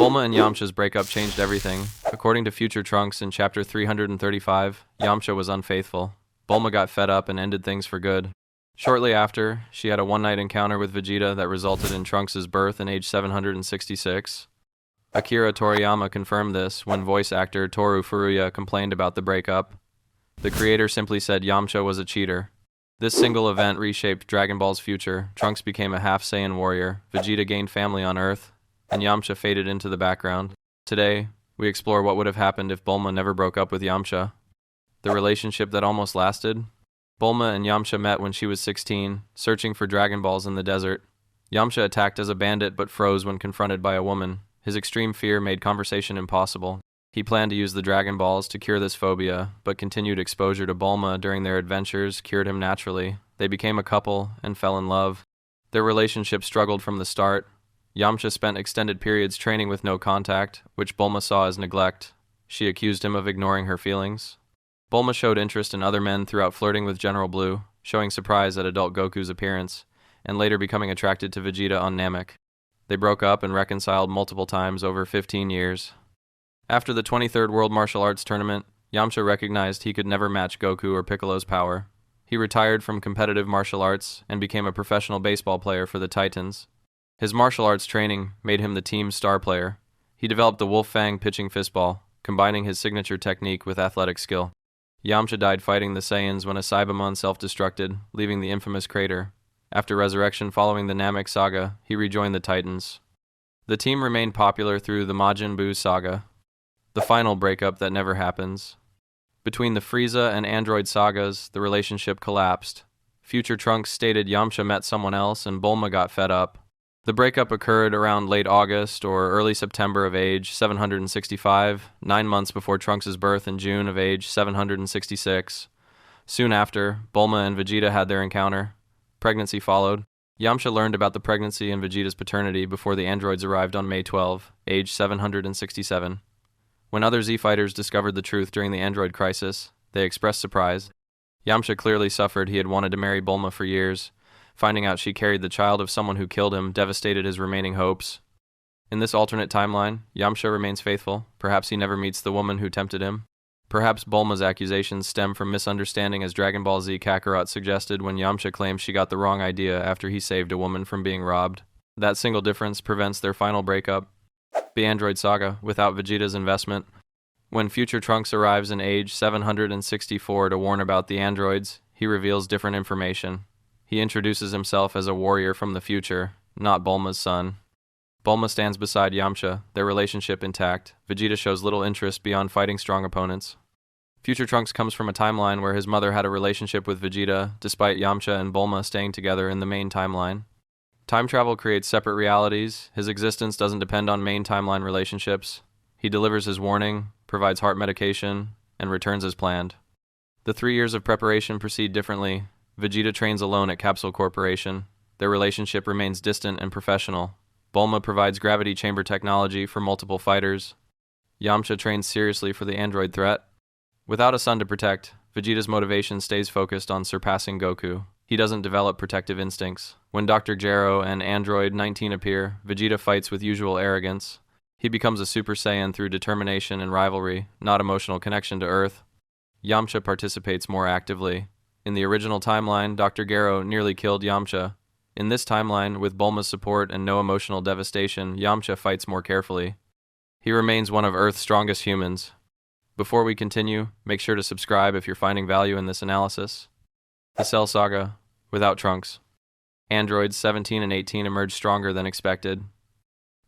Bulma and Yamcha's breakup changed everything. According to Future Trunks in Chapter 335, Yamcha was unfaithful. Bulma got fed up and ended things for good. Shortly after, she had a one-night encounter with Vegeta that resulted in Trunks' birth in age 766. Akira Toriyama confirmed this when voice actor Toru Furuya complained about the breakup. The creator simply said Yamcha was a cheater. This single event reshaped Dragon Ball's future. Trunks became a half-Saiyan warrior, Vegeta gained family on Earth, and Yamcha faded into the background. Today, we explore what would have happened if Bulma never broke up with Yamcha. The relationship that almost lasted. Bulma and Yamcha met when she was 16, searching for Dragon Balls in the desert. Yamcha attacked as a bandit but froze when confronted by a woman. His extreme fear made conversation impossible. He planned to use the Dragon Balls to cure this phobia, but continued exposure to Bulma during their adventures cured him naturally. They became a couple and fell in love. Their relationship struggled from the start. Yamcha spent extended periods training with no contact, which Bulma saw as neglect. She accused him of ignoring her feelings. Bulma showed interest in other men throughout flirting with General Blue, showing surprise at adult Goku's appearance, and later becoming attracted to Vegeta on Namek. They broke up and reconciled multiple times over 15 years. After the 23rd World Martial Arts Tournament, Yamcha recognized he could never match Goku or Piccolo's power. He retired from competitive martial arts and became a professional baseball player for the Titans. His martial arts training made him the team's star player. He developed the Wolf Fang pitching fistball, combining his signature technique with athletic skill. Yamcha died fighting the Saiyans when a Saibamon self-destructed, leaving the infamous crater. After resurrection following the Namek saga, he rejoined the Titans. The team remained popular through the Majin Buu saga, the final breakup that never happens. Between the Frieza and Android sagas, the relationship collapsed. Future Trunks stated Yamcha met someone else and Bulma got fed up. The breakup occurred around late August or early September of age 765, 9 months before Trunks' birth in June of age 766. Soon after, Bulma and Vegeta had their encounter. Pregnancy followed. Yamcha learned about the pregnancy and Vegeta's paternity before the androids arrived on May 12, age 767. When other Z-fighters discovered the truth during the android crisis, they expressed surprise. Yamcha clearly suffered. He had wanted to marry Bulma for years. Finding out she carried the child of someone who killed him devastated his remaining hopes. In this alternate timeline, Yamcha remains faithful. Perhaps he never meets the woman who tempted him. Perhaps Bulma's accusations stem from misunderstanding, as Dragon Ball Z Kakarot suggested when Yamcha claims she got the wrong idea after he saved a woman from being robbed. That single difference prevents their final breakup. The Android Saga, without Vegeta's investment. When Future Trunks arrives in age 764 to warn about the androids, he reveals different information. He introduces himself as a warrior from the future, not Bulma's son. Bulma stands beside Yamcha, their relationship intact. Vegeta shows little interest beyond fighting strong opponents. Future Trunks comes from a timeline where his mother had a relationship with Vegeta, despite Yamcha and Bulma staying together in the main timeline. Time travel creates separate realities. His existence doesn't depend on main timeline relationships. He delivers his warning, provides heart medication, and returns as planned. The 3 years of preparation proceed differently. Vegeta trains alone at Capsule Corporation. Their relationship remains distant and professional. Bulma provides gravity chamber technology for multiple fighters. Yamcha trains seriously for the android threat. Without a son to protect, Vegeta's motivation stays focused on surpassing Goku. He doesn't develop protective instincts. When Dr. Gero and Android 19 appear, Vegeta fights with usual arrogance. He becomes a Super Saiyan through determination and rivalry, not emotional connection to Earth. Yamcha participates more actively. In the original timeline, Dr. Gero nearly killed Yamcha. In this timeline, with Bulma's support and no emotional devastation, Yamcha fights more carefully. He remains one of Earth's strongest humans. Before we continue, make sure to subscribe if you're finding value in this analysis. The Cell Saga, without Trunks. Androids 17 and 18 emerge stronger than expected.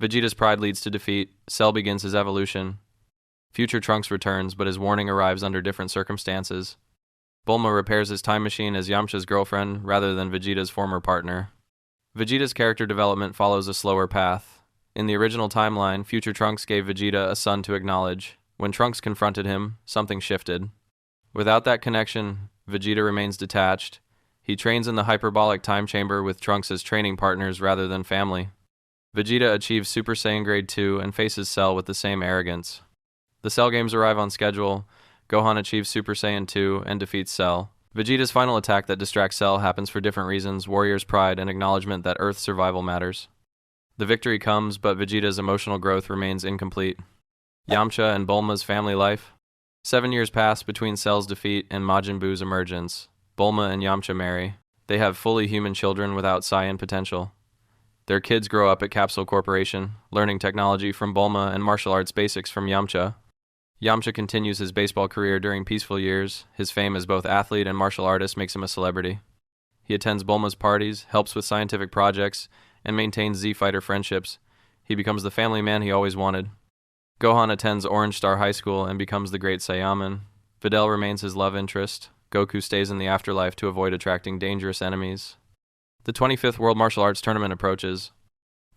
Vegeta's pride leads to defeat. Cell begins his evolution. Future Trunks returns, but his warning arrives under different circumstances. Bulma repairs his time machine as Yamcha's girlfriend rather than Vegeta's former partner. Vegeta's character development follows a slower path. In the original timeline, Future Trunks gave Vegeta a son to acknowledge. When Trunks confronted him, something shifted. Without that connection, Vegeta remains detached. He trains in the hyperbolic time chamber with Trunks as training partners rather than family. Vegeta achieves Super Saiyan Grade 2 and faces Cell with the same arrogance. The Cell games arrive on schedule. Gohan achieves Super Saiyan 2 and defeats Cell. Vegeta's final attack that distracts Cell happens for different reasons: Warrior's pride and acknowledgement that Earth's survival matters. The victory comes, but Vegeta's emotional growth remains incomplete. Yamcha and Bulma's family life. 7 years pass between Cell's defeat and Majin Buu's emergence. Bulma and Yamcha marry. They have fully human children without Saiyan potential. Their kids grow up at Capsule Corporation, learning technology from Bulma and martial arts basics from Yamcha. Yamcha continues his baseball career during peaceful years. His fame as both athlete and martial artist makes him a celebrity. He attends Bulma's parties, helps with scientific projects, and maintains Z-Fighter friendships. He becomes the family man he always wanted. Gohan attends Orange Star High School and becomes the Great Saiyaman. Videl remains his love interest. Goku stays in the afterlife to avoid attracting dangerous enemies. The 25th World Martial Arts Tournament approaches.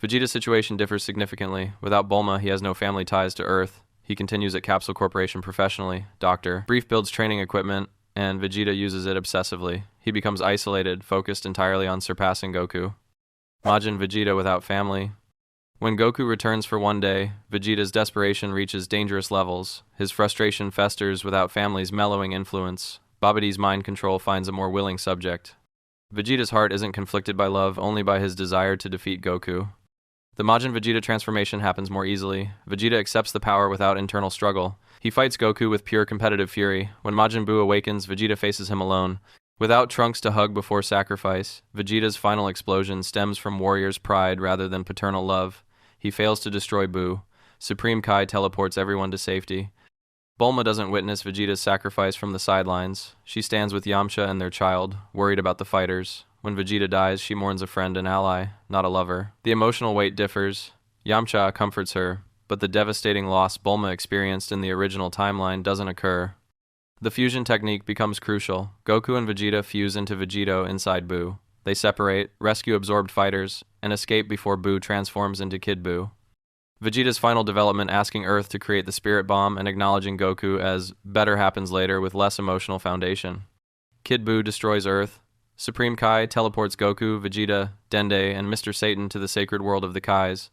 Vegeta's situation differs significantly. Without Bulma, he has no family ties to Earth. He continues at Capsule Corporation professionally. Doctor Brief builds training equipment, and Vegeta uses it obsessively. He becomes isolated, focused entirely on surpassing Goku. Majin Vegeta without family. When Goku returns for one day, Vegeta's desperation reaches dangerous levels. His frustration festers without family's mellowing influence. Babidi's mind control finds a more willing subject. Vegeta's heart isn't conflicted by love, only by his desire to defeat Goku. The Majin Vegeta transformation happens more easily. Vegeta accepts the power without internal struggle. He fights Goku with pure competitive fury. When Majin Buu awakens, Vegeta faces him alone. Without Trunks to hug before sacrifice, Vegeta's final explosion stems from warrior's pride rather than paternal love. He fails to destroy Buu. Supreme Kai teleports everyone to safety. Bulma doesn't witness Vegeta's sacrifice from the sidelines. She stands with Yamcha and their child, worried about the fighters. When Vegeta dies, she mourns a friend and ally, not a lover. The emotional weight differs. Yamcha comforts her, but the devastating loss Bulma experienced in the original timeline doesn't occur. The fusion technique becomes crucial. Goku and Vegeta fuse into Vegeto inside Buu. They separate, rescue absorbed fighters, and escape before Buu transforms into Kid Buu. Vegeta's final development asking Earth to create the Spirit Bomb and acknowledging Goku as better happens later with less emotional foundation. Kid Buu destroys Earth. Supreme Kai teleports Goku, Vegeta, Dende, and Mr. Satan to the sacred world of the Kais.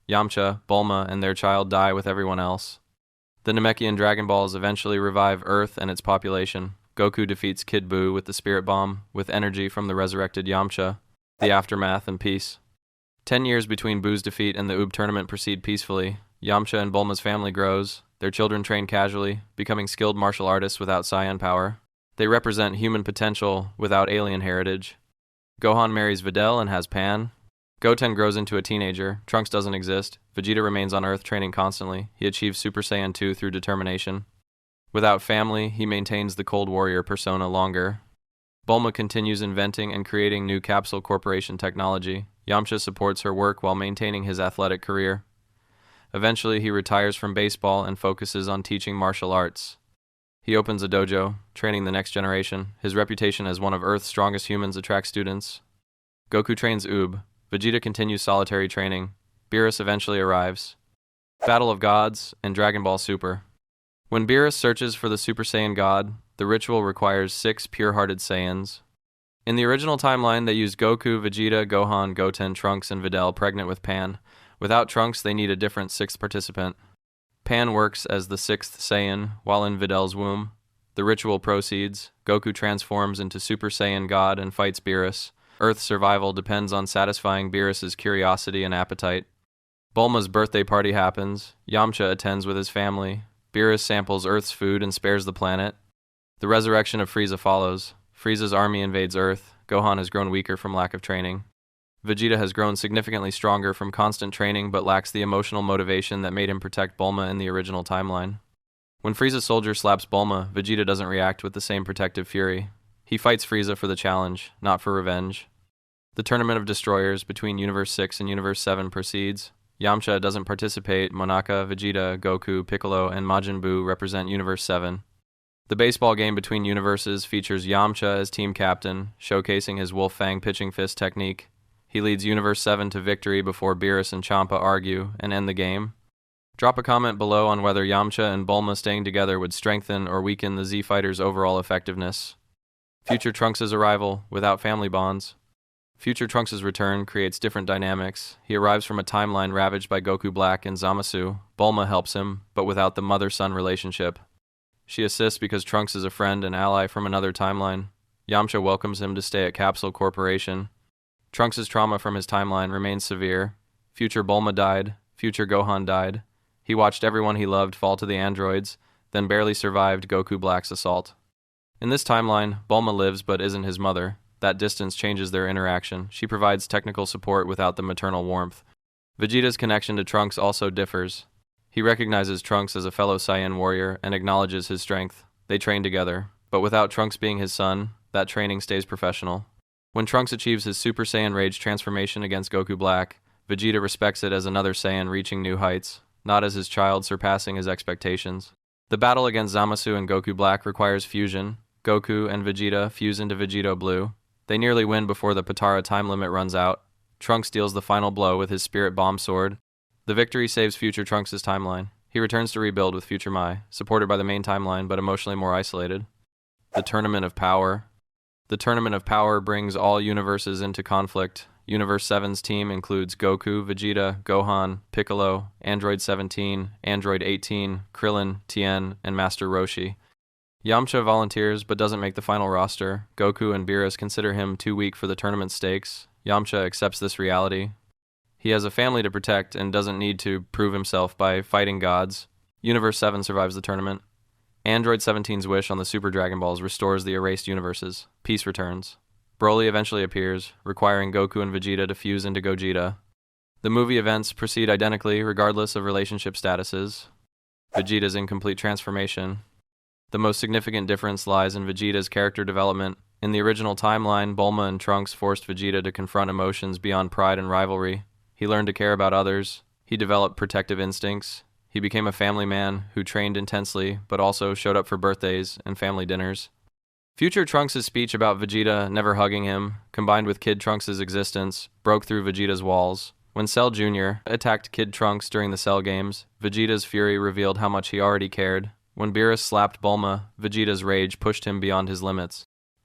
Yamcha, Bulma, and their child die with everyone else. The Namekian Dragon Balls eventually revive Earth and its population. Goku defeats Kid Buu with the Spirit Bomb, with energy from the resurrected Yamcha. The aftermath and peace. 10 years between Buu's defeat and the Oob tournament proceed peacefully. Yamcha and Bulma's family grows. Their children train casually, becoming skilled martial artists without Saiyan power. They represent human potential without alien heritage. Gohan marries Videl and has Pan. Goten grows into a teenager. Trunks doesn't exist. Vegeta remains on Earth training constantly. He achieves Super Saiyan 2 through determination. Without family, he maintains the Cold Warrior persona longer. Bulma continues inventing and creating new Capsule Corporation technology. Yamcha supports her work while maintaining his athletic career. Eventually, he retires from baseball and focuses on teaching martial arts. He opens a dojo, training the next generation. His reputation as one of Earth's strongest humans attracts students. Goku trains Oob. Vegeta continues solitary training. Beerus eventually arrives. Battle of Gods and Dragon Ball Super. When Beerus searches for the Super Saiyan God, the ritual requires 6 pure-hearted Saiyans. In the original timeline, they used Goku, Vegeta, Gohan, Goten, Trunks, and Videl pregnant with Pan. Without Trunks, they need a different 6th participant. Pan works as the 6th Saiyan while in Videl's womb. The ritual proceeds. Goku transforms into Super Saiyan God and fights Beerus. Earth's survival depends on satisfying Beerus's curiosity and appetite. Bulma's birthday party happens. Yamcha attends with his family. Beerus samples Earth's food and spares the planet. The resurrection of Frieza follows. Frieza's army invades Earth. Gohan has grown weaker from lack of training. Vegeta has grown significantly stronger from constant training but lacks the emotional motivation that made him protect Bulma in the original timeline. When Frieza's soldier slaps Bulma, Vegeta doesn't react with the same protective fury. He fights Frieza for the challenge, not for revenge. The Tournament of Destroyers between Universe 6 and Universe 7 proceeds. Yamcha doesn't participate. Monaka, Vegeta, Goku, Piccolo, and Majin Buu represent Universe 7. The baseball game between universes features Yamcha as team captain, showcasing his Wolf Fang pitching fist technique. He leads Universe 7 to victory before Beerus and Champa argue and end the game. Drop a comment below on whether Yamcha and Bulma staying together would strengthen or weaken the Z Fighters' overall effectiveness. Future Trunks' arrival without family bonds. Future Trunks' return creates different dynamics. He arrives from a timeline ravaged by Goku Black and Zamasu. Bulma helps him, but without the mother-son relationship. She assists because Trunks is a friend and ally from another timeline. Yamcha welcomes him to stay at Capsule Corporation. Trunks' trauma from his timeline remains severe. Future Bulma died, future Gohan died. He watched everyone he loved fall to the androids, then barely survived Goku Black's assault. In this timeline, Bulma lives but isn't his mother. That distance changes their interaction. She provides technical support without the maternal warmth. Vegeta's connection to Trunks also differs. He recognizes Trunks as a fellow Saiyan warrior and acknowledges his strength. They train together, but without Trunks being his son, that training stays professional. When Trunks achieves his Super Saiyan Rage transformation against Goku Black, Vegeta respects it as another Saiyan reaching new heights, not as his child surpassing his expectations. The battle against Zamasu and Goku Black requires fusion. Goku and Vegeta fuse into Vegito Blue. They nearly win before the Potara time limit runs out. Trunks deals the final blow with his Spirit Bomb Sword. The victory saves future Trunks' timeline. He returns to rebuild with future Mai, supported by the main timeline but emotionally more isolated. The Tournament of Power. The Tournament of Power brings all universes into conflict. Universe 7's team includes Goku, Vegeta, Gohan, Piccolo, Android 17, Android 18, Krillin, Tien, and Master Roshi. Yamcha volunteers but doesn't make the final roster. Goku and Beerus consider him too weak for the tournament stakes. Yamcha accepts this reality. He has a family to protect and doesn't need to prove himself by fighting gods. Universe 7 survives the tournament. Android 17's wish on the Super Dragon Balls restores the erased universes. Peace returns. Broly eventually appears, requiring Goku and Vegeta to fuse into Gogeta. The movie events proceed identically regardless of relationship statuses. Vegeta's incomplete transformation. The most significant difference lies in Vegeta's character development. In the original timeline, Bulma and Trunks forced Vegeta to confront emotions beyond pride and rivalry. He learned to care about others. He developed protective instincts. He became a family man who trained intensely, but also showed up for birthdays and family dinners. Future Trunks' speech about Vegeta never hugging him, combined with Kid Trunks' existence, broke through Vegeta's walls. When Cell Jr. attacked Kid Trunks during the Cell games, Vegeta's fury revealed how much he already cared. When Beerus slapped Bulma, Vegeta's rage pushed him beyond his limits.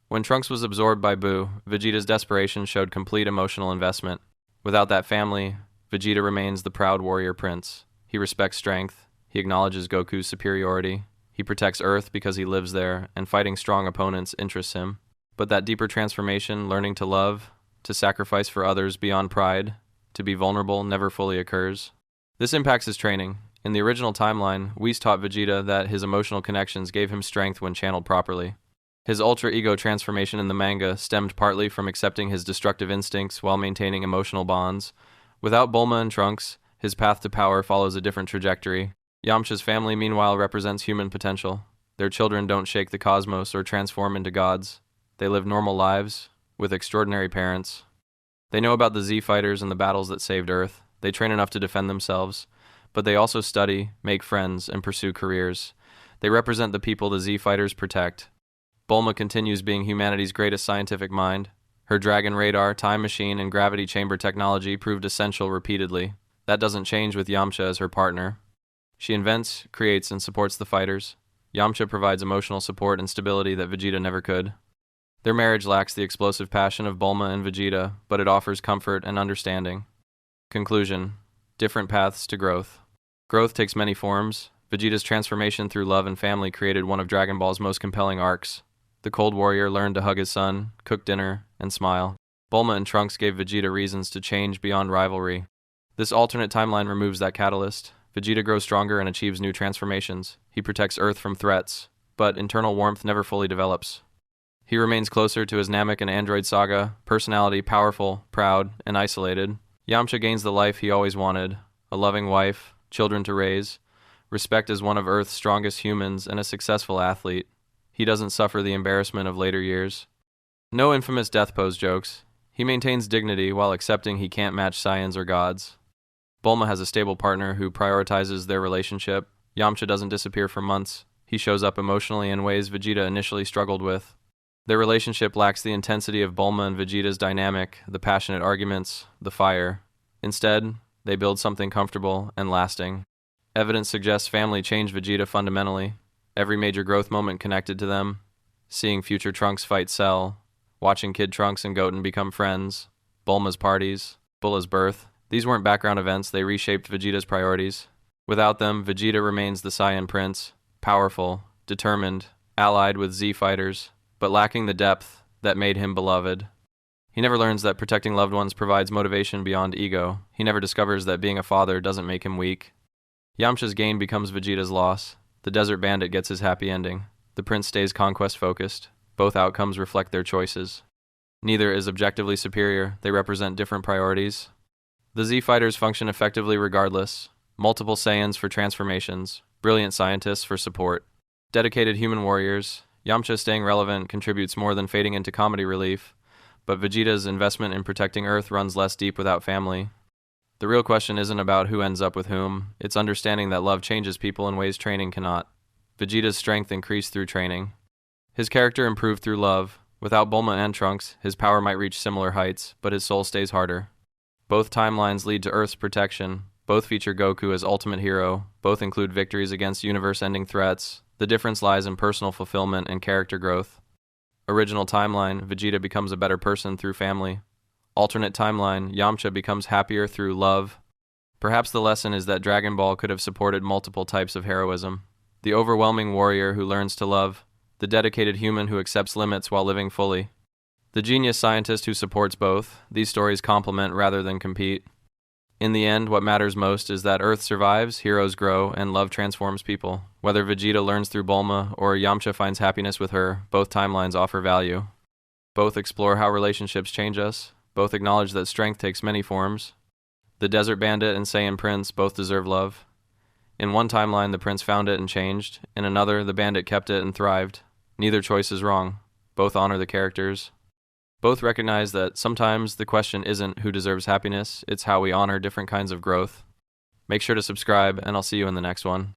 When Trunks was absorbed by Buu, Vegeta's desperation showed complete emotional investment. Without that family, Vegeta remains the proud warrior prince. He respects strength. He acknowledges Goku's superiority. He protects Earth because he lives there, and fighting strong opponents interests him. But that deeper transformation, learning to love, to sacrifice for others beyond pride, to be vulnerable, never fully occurs. This impacts his training. In the original timeline, Whis taught Vegeta that his emotional connections gave him strength when channeled properly. His ultra ego transformation in the manga stemmed partly from accepting his destructive instincts while maintaining emotional bonds. Without Bulma and Trunks, his path to power follows a different trajectory. Yamcha's family, meanwhile, represents human potential. Their children don't shake the cosmos or transform into gods. They live normal lives, with extraordinary parents. They know about the Z-Fighters and the battles that saved Earth. They train enough to defend themselves. But they also study, make friends, and pursue careers. They represent the people the Z-Fighters protect. Bulma continues being humanity's greatest scientific mind. Her Dragon Radar, Time Machine, and Gravity Chamber technology proved essential repeatedly. That doesn't change with Yamcha as her partner. She invents, creates, and supports the fighters. Yamcha provides emotional support and stability that Vegeta never could. Their marriage lacks the explosive passion of Bulma and Vegeta, but it offers comfort and understanding. Conclusion: different paths to growth. Growth takes many forms. Vegeta's transformation through love and family created one of Dragon Ball's most compelling arcs. The Cold Warrior learned to hug his son, cook dinner, and smile. Bulma and Trunks gave Vegeta reasons to change beyond rivalry. This alternate timeline removes that catalyst. Vegeta grows stronger and achieves new transformations. He protects Earth from threats, but internal warmth never fully develops. He remains closer to his Namek and Android saga, personality powerful, proud, and isolated. Yamcha gains the life he always wanted, a loving wife, children to raise, respect as one of Earth's strongest humans, and a successful athlete. He doesn't suffer the embarrassment of later years. No infamous death pose jokes. He maintains dignity while accepting he can't match Saiyans or gods. Bulma has a stable partner who prioritizes their relationship. Yamcha doesn't disappear for months. He shows up emotionally in ways Vegeta initially struggled with. Their relationship lacks the intensity of Bulma and Vegeta's dynamic, the passionate arguments, the fire. Instead, they build something comfortable and lasting. Evidence suggests family changed Vegeta fundamentally. Every major growth moment connected to them. Seeing future Trunks fight Cell, watching Kid Trunks and Goten become friends, Bulma's parties, Bulla's birth. These weren't background events, they reshaped Vegeta's priorities. Without them, Vegeta remains the Saiyan Prince, powerful, determined, allied with Z-Fighters, but lacking the depth that made him beloved. He never learns that protecting loved ones provides motivation beyond ego. He never discovers that being a father doesn't make him weak. Yamcha's gain becomes Vegeta's loss. The desert bandit gets his happy ending. The prince stays conquest-focused. Both outcomes reflect their choices. Neither is objectively superior. They represent different priorities. The Z fighters function effectively regardless. Multiple Saiyans for transformations. Brilliant scientists for support. Dedicated human warriors. Yamcha staying relevant contributes more than fading into comedy relief, but Vegeta's investment in protecting Earth runs less deep without family. The real question isn't about who ends up with whom, it's understanding that love changes people in ways training cannot. Vegeta's strength increased through training. His character improved through love. Without Bulma and Trunks, his power might reach similar heights, but his soul stays harder. Both timelines lead to Earth's protection. Both feature Goku as ultimate hero. Both include victories against universe-ending threats. The difference lies in personal fulfillment and character growth. Original timeline, Vegeta becomes a better person through family. Alternate timeline, Yamcha becomes happier through love. Perhaps the lesson is that Dragon Ball could have supported multiple types of heroism. The overwhelming warrior who learns to love. The dedicated human who accepts limits while living fully. The genius scientist who supports both. These stories complement rather than compete. In the end, what matters most is that Earth survives, heroes grow, and love transforms people. Whether Vegeta learns through Bulma or Yamcha finds happiness with her, both timelines offer value. Both explore how relationships change us. Both acknowledge that strength takes many forms. The Desert Bandit and Saiyan Prince both deserve love. In one timeline, the prince found it and changed. In another, the bandit kept it and thrived. Neither choice is wrong. Both honor the characters. Both recognize that sometimes the question isn't who deserves happiness, it's how we honor different kinds of growth. Make sure to subscribe, and I'll see you in the next one.